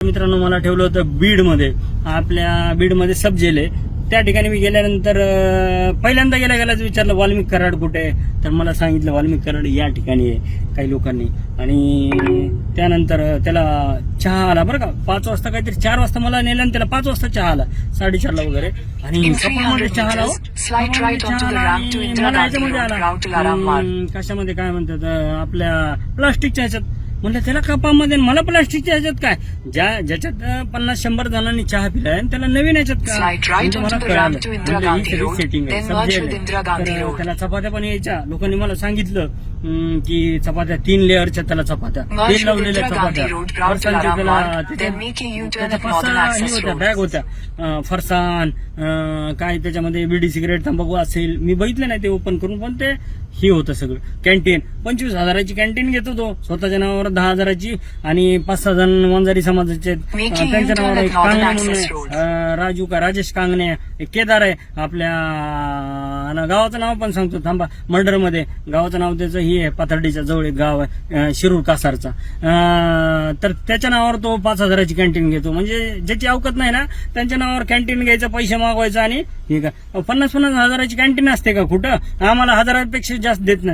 मित्रांनो मला ठेवलं होतं बीडमध्ये, आपल्या बीडमध्ये सब जेल आहे. त्या ठिकाणी मी गेल्यानंतर पहिल्यांदा गेल्याच विचारलं वाल्मिक कराड कुठे आहे, तर मला सांगितलं वाल्मिक कराड या ठिकाणी आहे काही लोकांनी. आणि त्यानंतर त्याला चहा आला बरं का, 5 वाजता काहीतरी, 4 वाजता मला नेलं आणि त्याला 5 वाजता चहा आला, 4:30ला वगैरे. आणि कपामध्ये चहा आला, मला याच्यामध्ये आला कशामध्ये काय म्हणतात आपल्या प्लास्टिकच्या ह्याच्यात. म्हणलं त्याला कपामध्ये मला प्लास्टिकच्या ह्याच्यात काय, ज्याच्यात 50-100 जणांनी चहा पिलाय आणि त्याला नवीन ह्याच्यात का मला कळालं. सेटिंग आहे, त्याला चपात्या पण यायच्या. लोकांनी मला सांगितलं की चपात्या 3 लेअरच्या त्याला चपात्या, तेल लावलेल्या चपात्या, फरसाणच्या त्याला 5-6 होत्या बॅग होत्या, फरसाण काय त्याच्यामध्ये बिडी सिगरेट तंबाखू असेल, मी बघितलं नाही ते ओपन करून, पण ते हे होतं सगळं. कॅन्टीन 25,000ची कॅन्टीन घेतो तो, स्वतःच्या नावावर 10,000ची. आणि 5-6 जण वंजारी समाजाचे, त्यांच्या नावावर एक कांगणे म्हणून राजू का राजेश कांगणे, केदार आहे आपल्या गावाचं नाव पण सांगतो थांबा, मर्डरमध्ये गावाचं नाव त्याचं हे आहे, पाथर्डीच्या जवळ एक गाव आहे शिरूर कासारचा. तर त्याच्या नावावर तो 5,000ची कॅन्टीन घेतो. म्हणजे ज्याची अवकत नाही ना त्यांच्या नावावर कॅन्टीन घ्यायचं, पैसे मागवायचं. आणि हे का 50-50 हजाराची कॅन्टीन असते का कुठं, आम्हाला 1000पेक्षा जास्त देत नाही.